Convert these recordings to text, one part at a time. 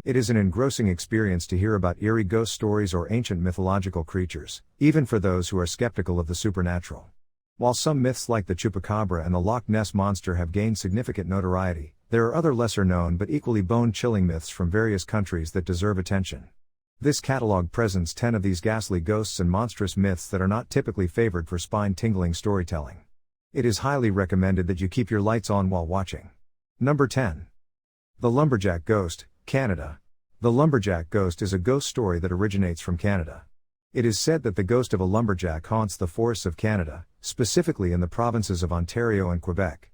It is an engrossing experience to hear about eerie ghost stories or ancient mythological creatures, even for those who are skeptical of the supernatural. While some myths like the Chupacabra and the Loch Ness Monster have gained significant notoriety, there are other lesser-known but equally bone-chilling myths from various countries that deserve attention. This catalogue presents 10 of these ghastly ghosts and monstrous myths that are not typically favored for spine-tingling storytelling. It is highly recommended that you keep your lights on while watching. Number 10. The Lumberjack Ghost, Canada. The Lumberjack Ghost is a ghost story that originates from Canada. It is said that the ghost of a lumberjack haunts the forests of Canada, specifically in the provinces of Ontario and Quebec.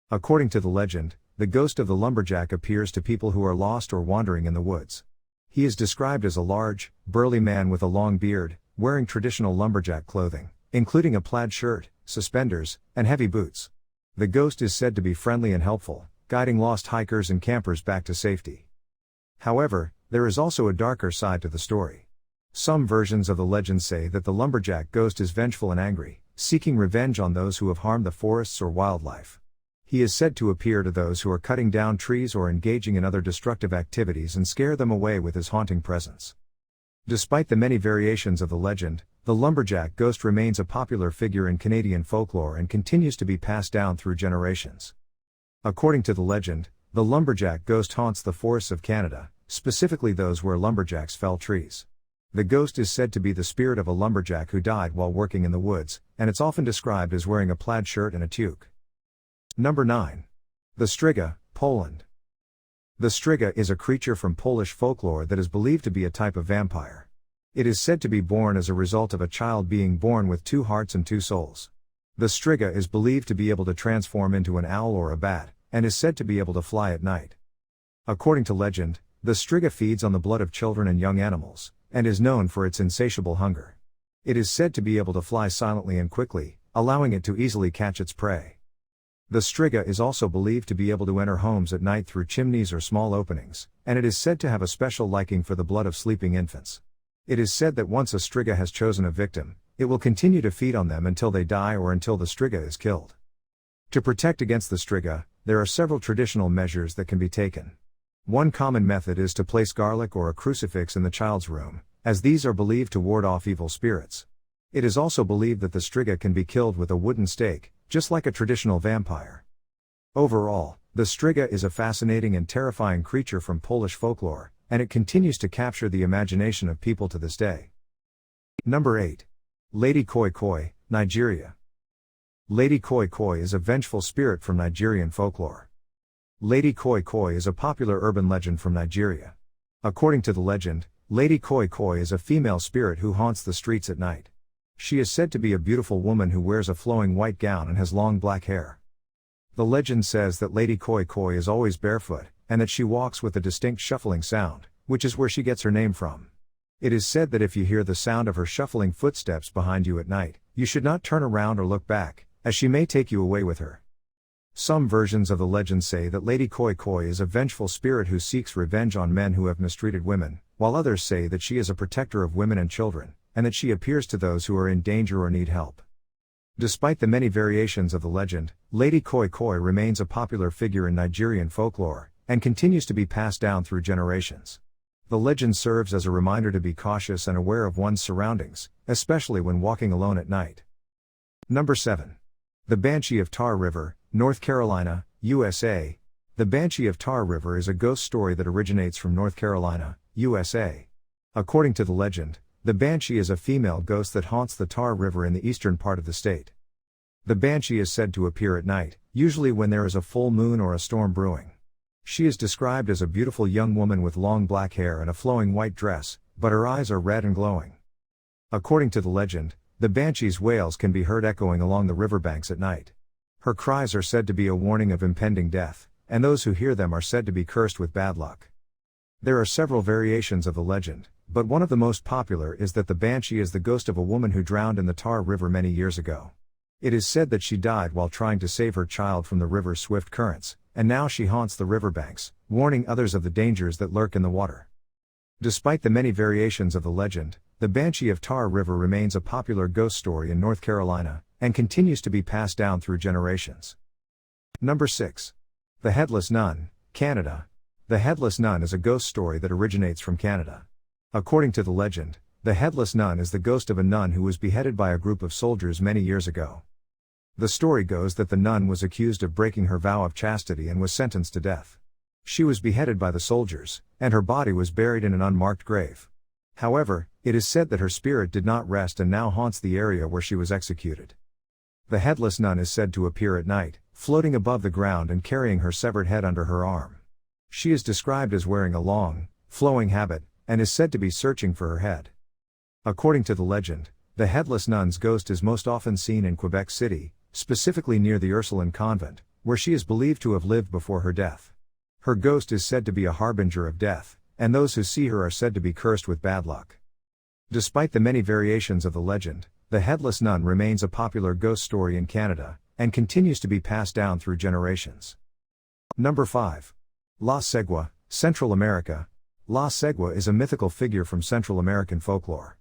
According to the legend, the ghost of the lumberjack appears to people who are lost or wandering in the woods. He is described as a large, burly man with a long beard, wearing traditional lumberjack clothing, including a plaid shirt, suspenders, and heavy boots. The ghost is said to be friendly and helpful, guiding lost hikers and campers back to safety. However, there is also a darker side to the story. Some versions of the legend say that the lumberjack ghost is vengeful and angry, seeking revenge on those who have harmed the forests or wildlife. He is said to appear to those who are cutting down trees or engaging in other destructive activities and scare them away with his haunting presence. Despite the many variations of the legend, the lumberjack ghost remains a popular figure in Canadian folklore and continues to be passed down through generations. According to the legend, the lumberjack ghost haunts the forests of Canada, specifically those where lumberjacks fell trees. The ghost is said to be the spirit of a lumberjack who died while working in the woods, and it's often described as wearing a plaid shirt and a toque. Number 9. The Striga, Poland. The Striga is a creature from Polish folklore that is believed to be a type of vampire. It is said to be born as a result of a child being born with 2 hearts and 2 souls. The Striga is believed to be able to transform into an owl or a bat, and is said to be able to fly at night. According to legend, the Striga feeds on the blood of children and young animals, and is known for its insatiable hunger. It is said to be able to fly silently and quickly, allowing it to easily catch its prey. The Striga is also believed to be able to enter homes at night through chimneys or small openings, and it is said to have a special liking for the blood of sleeping infants. It is said that once a Striga has chosen a victim, it will continue to feed on them until they die or until the Striga is killed. To protect against the Striga, there are several traditional measures that can be taken. One common method is to place garlic or a crucifix in the child's room, as these are believed to ward off evil spirits. It is also believed that the Striga can be killed with a wooden stake, just like a traditional vampire. Overall, the Striga is a fascinating and terrifying creature from Polish folklore, and it continues to capture the imagination of people to this day. Number 8. Lady Koi Koi, Nigeria. Lady Koi Koi is a vengeful spirit from Nigerian folklore. Lady Koi Koi is a popular urban legend from Nigeria. According to the legend, Lady Koi Koi is a female spirit who haunts the streets at night. She is said to be a beautiful woman who wears a flowing white gown and has long black hair. The legend says that Lady Koi Koi is always barefoot, and that she walks with a distinct shuffling sound, which is where she gets her name from. It is said that if you hear the sound of her shuffling footsteps behind you at night, you should not turn around or look back, as she may take you away with her. Some versions of the legend say that Lady Koi Koi is a vengeful spirit who seeks revenge on men who have mistreated women, while others say that she is a protector of women and children, and that she appears to those who are in danger or need help. Despite the many variations of the legend, Lady Koi Koi remains a popular figure in Nigerian folklore, and continues to be passed down through generations. The legend serves as a reminder to be cautious and aware of one's surroundings, especially when walking alone at night. Number 7. The Banshee of Tar River, North Carolina, USA. The Banshee of Tar River is a ghost story that originates from North Carolina, USA. According to the legend, the Banshee is a female ghost that haunts the Tar River in the eastern part of the state. The Banshee is said to appear at night, usually when there is a full moon or a storm brewing. She is described as a beautiful young woman with long black hair and a flowing white dress, but her eyes are red and glowing. According to the legend, the Banshee's wails can be heard echoing along the riverbanks at night. Her cries are said to be a warning of impending death, and those who hear them are said to be cursed with bad luck. There are several variations of the legend, but one of the most popular is that the Banshee is the ghost of a woman who drowned in the Tar River many years ago. It is said that she died while trying to save her child from the river's swift currents, and now she haunts the riverbanks, warning others of the dangers that lurk in the water. Despite the many variations of the legend, the Banshee of Tar River remains a popular ghost story in North Carolina, and continues to be passed down through generations. Number 6. The Headless Nun, Canada. The Headless Nun is a ghost story that originates from Canada. According to the legend, the Headless Nun is the ghost of a nun who was beheaded by a group of soldiers many years ago. The story goes that the nun was accused of breaking her vow of chastity and was sentenced to death. She was beheaded by the soldiers, and her body was buried in an unmarked grave. However, it is said that her spirit did not rest and now haunts the area where she was executed. The Headless Nun is said to appear at night, floating above the ground and carrying her severed head under her arm. She is described as wearing a long, flowing habit, and is said to be searching for her head. According to the legend, the Headless Nun's ghost is most often seen in Quebec City, specifically near the Ursuline convent, where she is believed to have lived before her death. Her ghost is said to be a harbinger of death, and those who see her are said to be cursed with bad luck. Despite the many variations of the legend, the Headless Nun remains a popular ghost story in Canada, and continues to be passed down through generations. Number 5. La Segua, Central America. La Segua is a mythical figure from Central American folklore.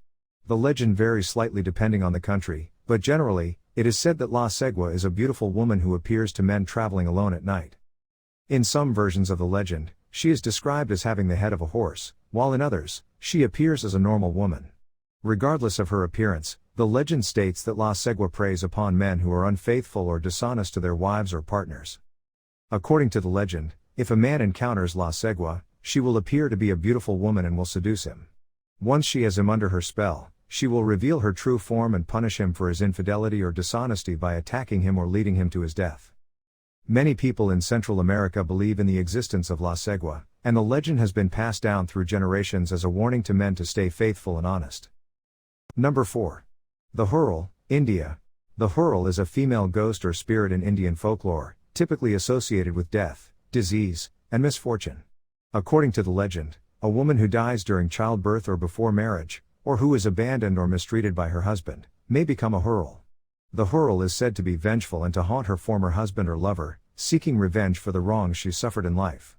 The legend varies slightly depending on the country, but generally, it is said that La Segua is a beautiful woman who appears to men traveling alone at night. In some versions of the legend, she is described as having the head of a horse, while in others, she appears as a normal woman. Regardless of her appearance, the legend states that La Segua preys upon men who are unfaithful or dishonest to their wives or partners. According to the legend, if a man encounters La Segua, she will appear to be a beautiful woman and will seduce him. Once she has him under her spell, she will reveal her true form and punish him for his infidelity or dishonesty by attacking him or leading him to his death. Many people in Central America believe in the existence of La Segua, and the legend has been passed down through generations as a warning to men to stay faithful and honest. Number 4. The Hurl, India. The Hurl is a female ghost or spirit in Indian folklore, typically associated with death, disease, and misfortune. According to the legend, a woman who dies during childbirth or before marriage, or who is abandoned or mistreated by her husband, may become a Hurl. The Hurl is said to be vengeful and to haunt her former husband or lover, seeking revenge for the wrongs she suffered in life.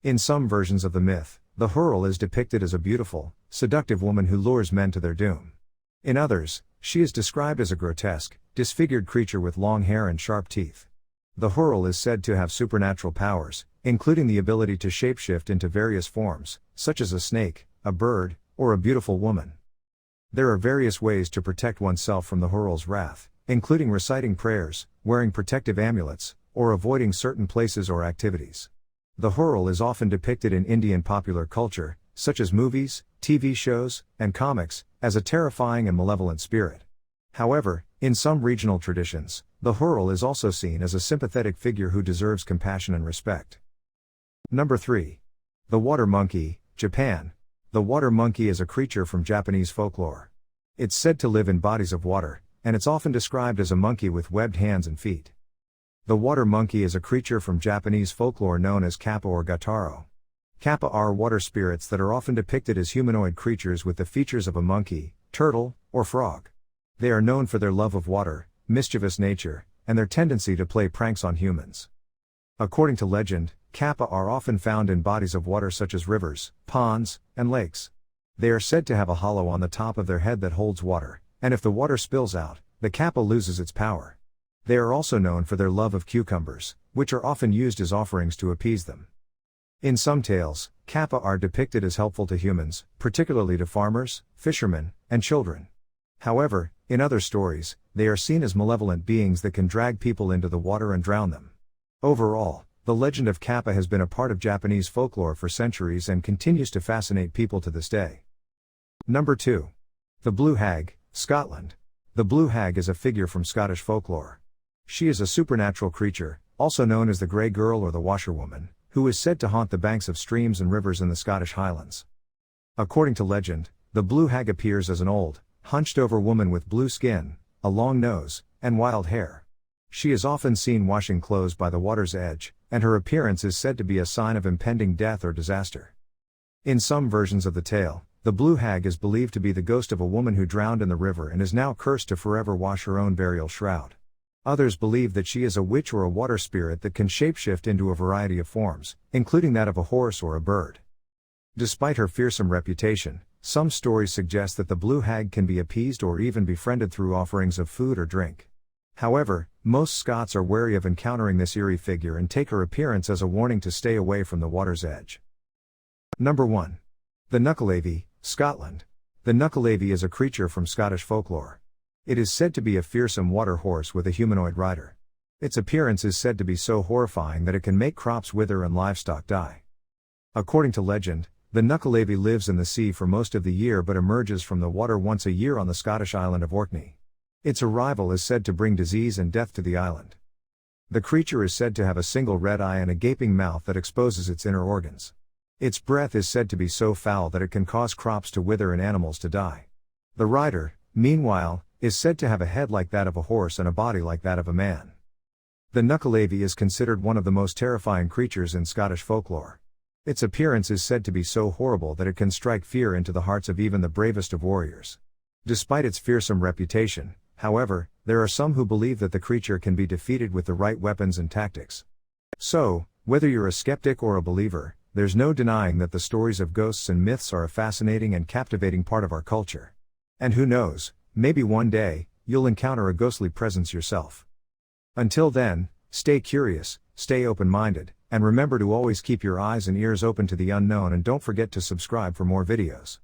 In some versions of the myth, the Hurl is depicted as a beautiful, seductive woman who lures men to their doom. In others, she is described as a grotesque, disfigured creature with long hair and sharp teeth. The Hurl is said to have supernatural powers, including the ability to shapeshift into various forms, such as a snake, a bird, or a beautiful woman. There are various ways to protect oneself from the Hurl's wrath, including reciting prayers, wearing protective amulets, or avoiding certain places or activities. The Hurl is often depicted in Indian popular culture, such as movies, TV shows, and comics, as a terrifying and malevolent spirit. However, in some regional traditions, the Hurl is also seen as a sympathetic figure who deserves compassion and respect. Number 3. The Water Monkey, Japan. The water monkey is a creature from Japanese folklore. It's said to live in bodies of water, and it's often described as a monkey with webbed hands and feet. The water monkey is a creature from Japanese folklore known as kappa or gataro. Kappa are water spirits that are often depicted as humanoid creatures with the features of a monkey, turtle, or frog. They are known for their love of water, mischievous nature, and their tendency to play pranks on humans. According to legend, kappa are often found in bodies of water such as rivers, ponds, and lakes. They are said to have a hollow on the top of their head that holds water, and if the water spills out, the kappa loses its power. They are also known for their love of cucumbers, which are often used as offerings to appease them. In some tales, kappa are depicted as helpful to humans, particularly to farmers, fishermen, and children. However, in other stories, they are seen as malevolent beings that can drag people into the water and drown them. Overall, the legend of kappa has been a part of Japanese folklore for centuries and continues to fascinate people to this day. Number 2. The Blue Hag, Scotland. The Blue Hag is a figure from Scottish folklore. She is a supernatural creature, also known as the Grey Girl or the Washerwoman, who is said to haunt the banks of streams and rivers in the Scottish Highlands. According to legend, the Blue Hag appears as an old, hunched-over woman with blue skin, a long nose, and wild hair. She is often seen washing clothes by the water's edge, and her appearance is said to be a sign of impending death or disaster. In some versions of the tale, the Blue Hag is believed to be the ghost of a woman who drowned in the river and is now cursed to forever wash her own burial shroud. Others believe that she is a witch or a water spirit that can shapeshift into a variety of forms, including that of a horse or a bird. Despite her fearsome reputation, some stories suggest that the Blue Hag can be appeased or even befriended through offerings of food or drink. However, most Scots are wary of encountering this eerie figure and take her appearance as a warning to stay away from the water's edge. Number 1. The Knuckleavy, Scotland. The Knuckleavy is a creature from Scottish folklore. It is said to be a fearsome water horse with a humanoid rider. Its appearance is said to be so horrifying that it can make crops wither and livestock die. According to legend, the Knuckleavy lives in the sea for most of the year but emerges from the water once a year on the Scottish island of Orkney. Its arrival is said to bring disease and death to the island. The creature is said to have a single red eye and a gaping mouth that exposes its inner organs. Its breath is said to be so foul that it can cause crops to wither and animals to die. The rider, meanwhile, is said to have a head like that of a horse and a body like that of a man. The Knuckleavy is considered one of the most terrifying creatures in Scottish folklore. Its appearance is said to be so horrible that it can strike fear into the hearts of even the bravest of warriors. Despite its fearsome reputation, however, there are some who believe that the creature can be defeated with the right weapons and tactics. So, whether you're a skeptic or a believer, there's no denying that the stories of ghosts and myths are a fascinating and captivating part of our culture. And who knows, maybe one day, you'll encounter a ghostly presence yourself. Until then, stay curious, stay open-minded, and remember to always keep your eyes and ears open to the unknown, and don't forget to subscribe for more videos.